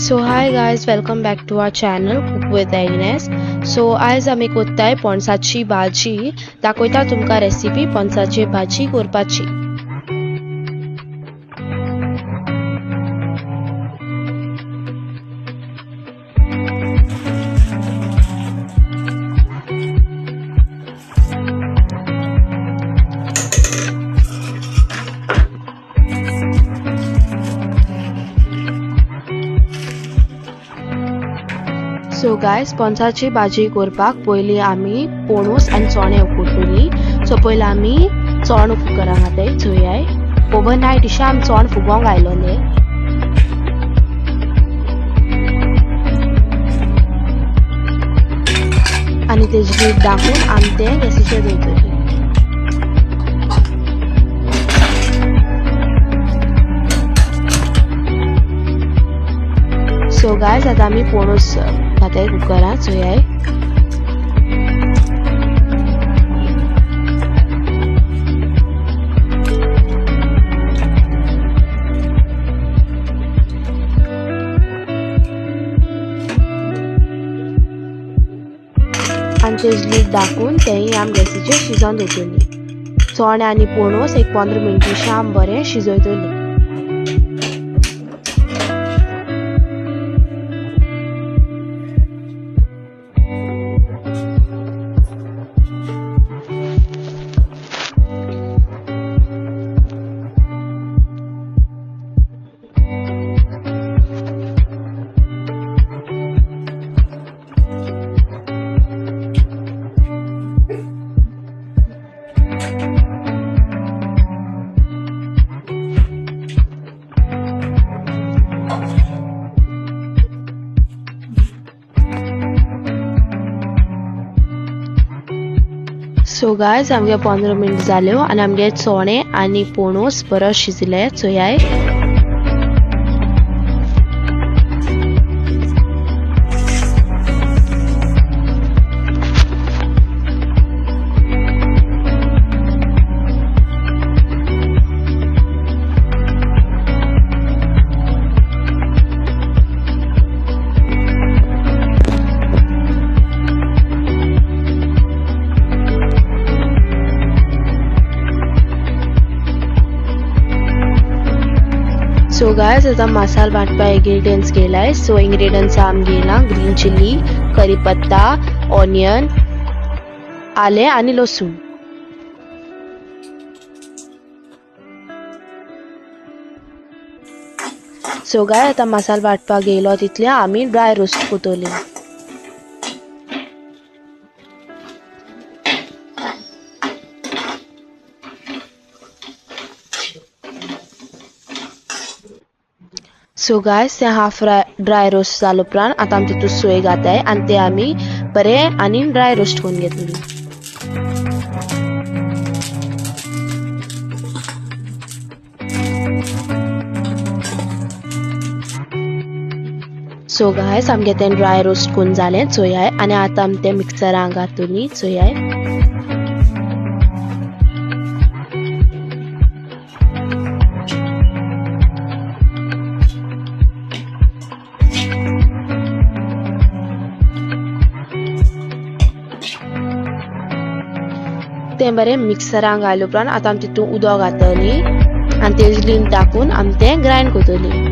So hi guys, welcome back to our channel Cook with Agnes. So आज आमी कोत्ताय पणसाची भाजी. दाखयता तुमकां रेसिपी पणसाची भाजी करपाची. सो गायज पणसाची भाजी करपाक पयली आमी पणूस आनी चणे उकडटली. सो पयली आमी चण कुकराक घाताय चोयाय. ओवरनायट इशे आमी चण फुगोंक घायलोले. आनी तेजी लीड दाखोवन आमी ते गॅसीचेर दवरतली. सो गायज आतां आमी पणूस घाताय कुकरांत चोयाय. आनी तेजी लीड दाखोवन तेंय आमी गॅसीचेर शिजोवन दवरतली. चणे आनी पणूस एक 15 मिनटां आमी बरें शिजयतली. सो गायज आमगे 15 मिनट जाल्यो आनी आमगे चणे आनी पणूस बरो शिजले चोयाय. सो गायज आता मसाला वाटपा इंग्रेडिएंट्स गेलाय. सो इंग्रेडिएंट्स आम गेला ग्रीन चिली, करीपत्ता, ऑनियन, आले आनी लसूण. सो गाय आता मसाला वाटपा गेलो तितले आमी dry roast Kotoli. So guys ते हाफ ड्राय रोस्ट जालो उपरांत आतां आमी तितून सोय घाताय आनी ते आमी बरें आनी ड्राय रोस्ट करून घेतली. सो गायज आमगे तें ड्राय रोस्ट करून जालें चोयाय आनी आतां आमी तें मिक्सराक घातली चोयाय. तें बरें मिक्सराक घाले उपरांत आतां आमी तितून उदक घातली आनी तेजी लीड दाखोवन आमी तें ग्रायंड करतली.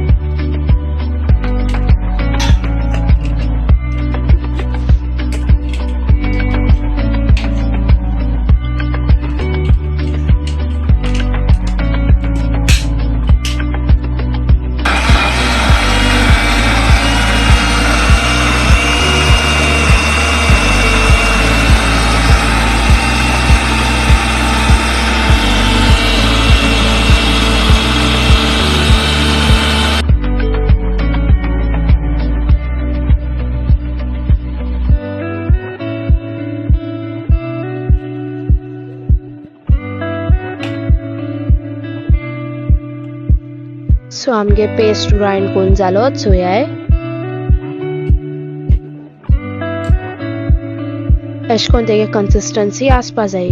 सो आमगे पेस्ट ग्राइंड करून जालो चोयाय. अशें करून तेगे कंसिस्टन्सी आसपा जाय.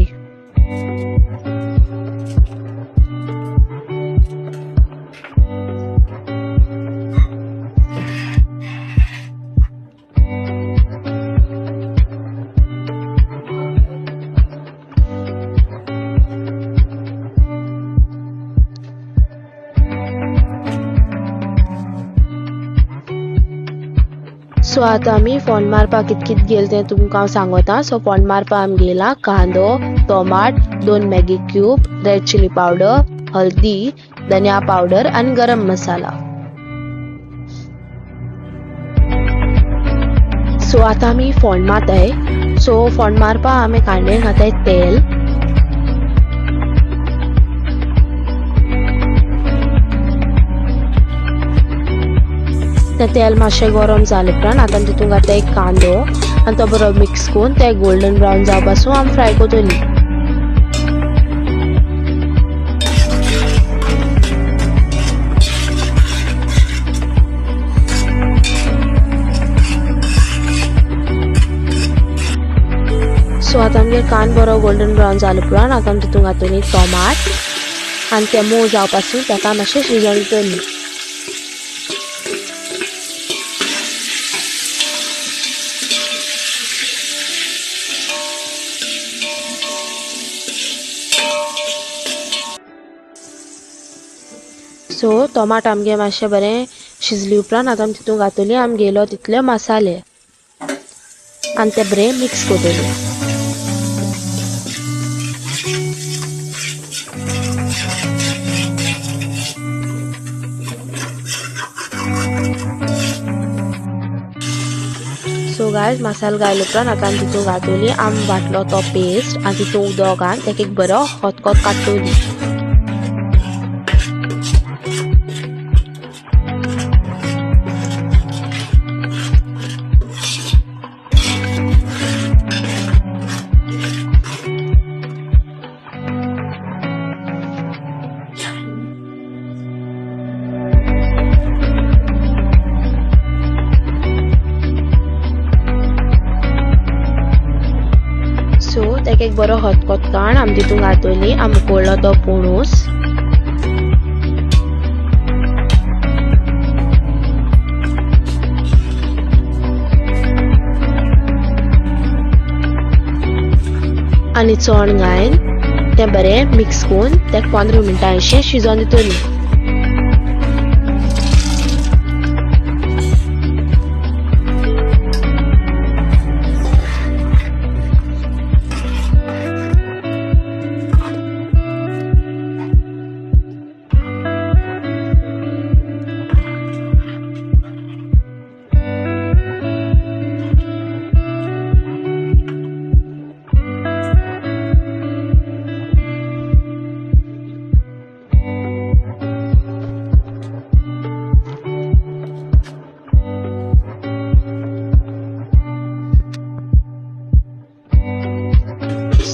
सो आता आमी फोंड मारपाक कित गेल तें तुमकां हांव सांगता. सो फोंड मारपाक आमी गेला कांदो, टोमाट, 2 Maggi cube, red chilli powder, हल्दी, धनिया पावडर आनी गरम मसाला. सो आता आमी फोंड मारताय. सो फोंड मारपाक आमी कांड्यान घाताय तेल. तें तेल मातशें गरम जालें उपरांत आतां तितून घाताय कांदो आनी तो बरो मिक्स करून ते गोल्डन ब्रावन जावपासून आमी फ्राय करतली. सो आतां आमगे कांदो बरो गोल्डन ब्रावन जालो उपरांत आतां आमी तितून घातली टोमाट आनी ते मोव जावपासून ताका मातशें शिजोवन दितली. सो टोमाट आमगे मातशें बरें शिजली उपरांत आतां आमी तितून घातली आमगेलो तितले मसाले आनी ते बरें मिक्स करतली. सो गायज मसालो घायले उपरांत आतां आमी तितून घातली आमी वाटलो तो पेस्ट आनी तितून उदक घालून ताका एक बरो खतखतो काडटली. सो ताका एक बरो खतखतो काडून आमी तितून घातली आमी उकडलो तो पणूस. आनी चोण घालून तें बरें मिक्स करून ताका 15 मिनटां अशें शिजोवन दितली.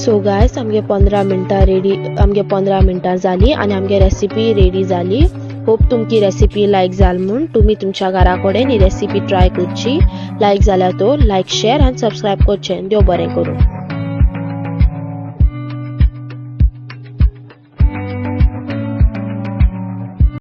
सो गायज आमगे 15 मिनटां जाली आनी आमगे रेसिपी रेडी जाली. होप तुमची रेसिपी लायक जाल म्हूण तुमी तुमच्या घरा कडेन ही रेसिपी ट्राय करची. लायक जाल्यार तो लायक शेअर आनी सबस्क्रायब करचें. देव बरें करूं.